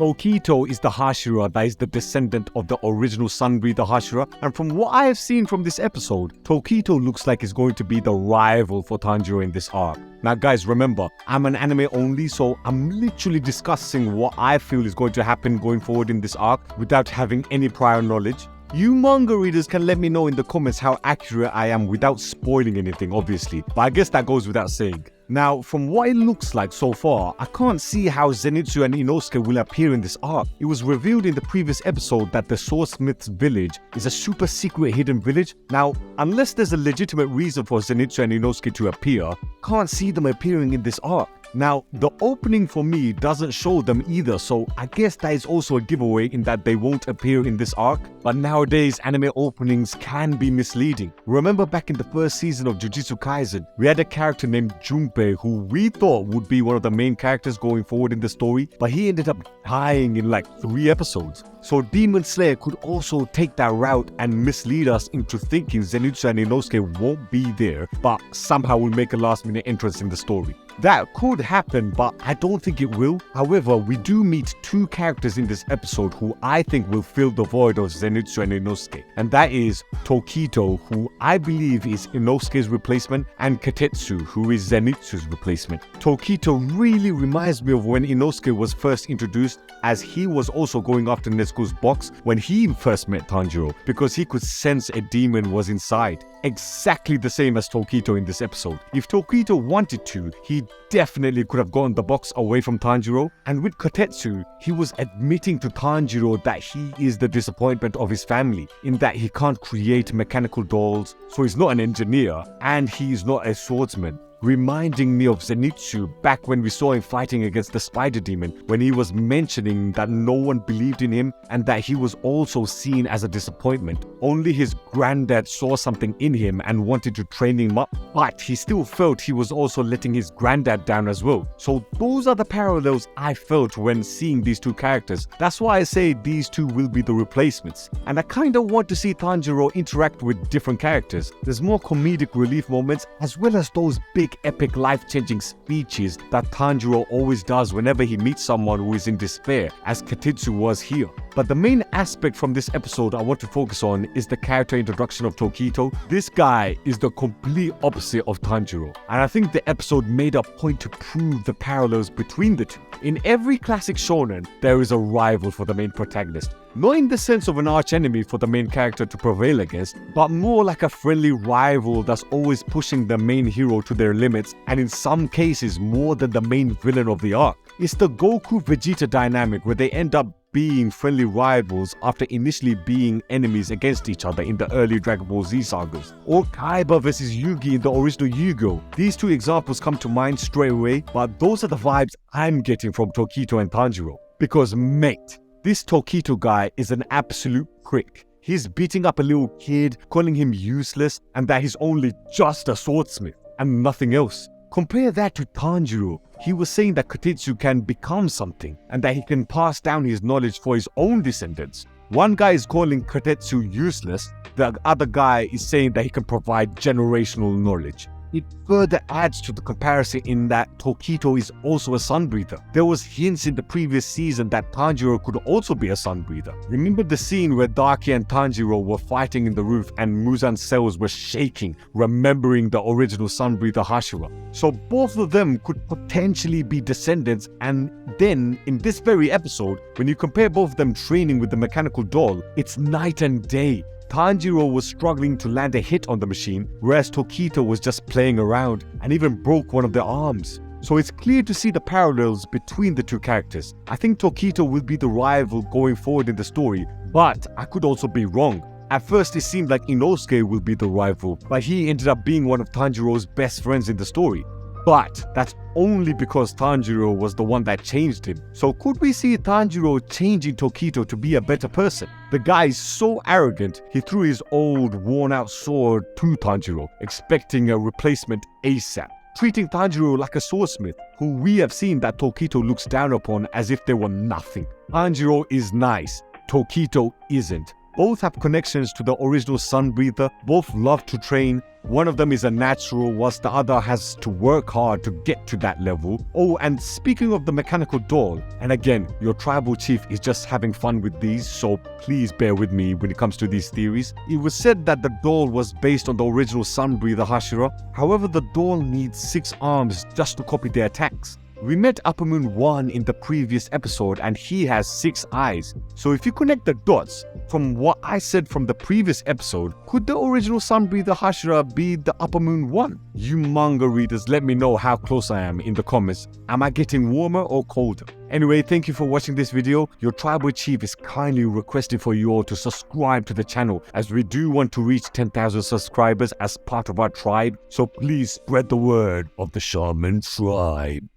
Tokito is the Hashira that is the descendant of the original Sunbreather Hashira, and from what I have seen from this episode, Tokito looks like he's going to be the rival for Tanjiro in this arc. Now guys, remember, I'm an anime only, so I'm literally discussing what I feel is going to happen going forward in this arc without having any prior knowledge. You manga readers can let me know in the comments how accurate I am without spoiling anything, obviously, but I guess that goes without saying. Now, from what it looks like so far, I can't see how Zenitsu and Inosuke will appear in this arc. It was revealed in the previous episode that the swordsmith's village is a super secret hidden village. Now, unless there's a legitimate reason for Zenitsu and Inosuke to appear, can't see them appearing in this arc. Now, the opening for me doesn't show them either, so I guess that is also a giveaway in that they won't appear in this arc. But nowadays, anime openings can be misleading. Remember back in the first season of Jujutsu Kaisen, we had a character named Junpei who we thought would be one of the main characters going forward in the story, but he ended up dying in like 3 episodes. So Demon Slayer could also take that route and mislead us into thinking Zenitsu and Inosuke won't be there, but somehow will make a last-minute entrance in the story. That could happen, but I don't think it will. However, we do meet 2 characters in this episode who I think will fill the void of Zenitsu and Inosuke. And that is Tokito, who I believe is Inosuke's replacement, and Kotetsu, who is Zenitsu's replacement. Tokito really reminds me of when Inosuke was first introduced, as he was also going after Nezuko's box when he first met Tanjiro, because he could sense a demon was inside. Exactly the same as Tokito in this episode. If Tokito wanted to, he definitely could have gotten the box away from Tanjiro, and with Kotetsu, he was admitting to Tanjiro that he is the disappointment of his family, in that he can't create mechanical dolls, so he's not an engineer, and he is not a swordsman. Reminding me of Zenitsu back when we saw him fighting against the spider demon, when he was mentioning that no one believed in him and that he was also seen as a disappointment. Only his granddad saw something in him and wanted to train him up, but he still felt he was also letting his granddad down as well. So those are the parallels I felt when seeing these 2 characters. That's why I say these 2 will be the replacements. And I kinda want to see Tanjiro interact with different characters. There's more comedic relief moments, as well as those big epic life-changing speeches that Tanjiro always does whenever he meets someone who is in despair, as Kotetsu was here. But the main aspect from this episode I want to focus on is the character introduction of Tokito. This guy is the complete opposite of Tanjiro, and I think the episode made a point to prove the parallels between the 2. In every classic shonen, there is a rival for the main protagonist. Not in the sense of an archenemy for the main character to prevail against, but more like a friendly rival that's always pushing the main hero to their limits, and in some cases more than the main villain of the arc. It's the Goku-Vegeta dynamic where they end up being friendly rivals after initially being enemies against each other in the early Dragon Ball Z sagas. Or Kaiba vs Yugi in the original Yu-Gi-Oh! These 2 examples come to mind straight away, but those are the vibes I'm getting from Tokito and Tanjiro. Because mate, this Tokito guy is an absolute prick. He's beating up a little kid, calling him useless, and that he's only just a swordsmith and nothing else. Compare that to Tanjiro. He was saying that Kotetsu can become something and that he can pass down his knowledge for his own descendants. One guy is calling Kotetsu useless, the other guy is saying that he can provide generational knowledge. It further adds to the comparison in that Tokito is also a sunbreather. There was hints in the previous season that Tanjiro could also be a sunbreather. Remember the scene where Daki and Tanjiro were fighting in the roof and Muzan's cells were shaking, remembering the original sunbreather Hashira. So both of them could potentially be descendants, and then in this very episode, when you compare both of them training with the mechanical doll, it's night and day. Tanjiro was struggling to land a hit on the machine, whereas Tokito was just playing around and even broke one of their arms. So it's clear to see the parallels between the 2 characters. I think Tokito will be the rival going forward in the story, but I could also be wrong. At first it seemed like Inosuke will be the rival, but he ended up being one of Tanjiro's best friends in the story. But that's only because Tanjiro was the one that changed him. So could we see Tanjiro changing Tokito to be a better person? The guy is so arrogant, he threw his old worn out sword to Tanjiro, expecting a replacement ASAP. Treating Tanjiro like a swordsmith, who we have seen that Tokito looks down upon as if they were nothing. Tanjiro is nice, Tokito isn't. Both have connections to the original Sun Breather, both love to train. One of them is a natural, whilst the other has to work hard to get to that level. Oh, and speaking of the mechanical doll, and again, your tribal chief is just having fun with these, so please bear with me when it comes to these theories. It was said that the doll was based on the original Sun Breather Hashira. However, the doll needs 6 arms just to copy their attacks. We met Upper Moon 1 in the previous episode and he has 6 eyes. So if you connect the dots from what I said from the previous episode, could the original Sun Breather Hashira be the Upper Moon 1? You manga readers, let me know how close I am in the comments. Am I getting warmer or colder? Anyway, thank you for watching this video. Your tribal chief is kindly requesting for you all to subscribe to the channel, as we do want to reach 10,000 subscribers as part of our tribe. So please spread the word of the Shaman tribe.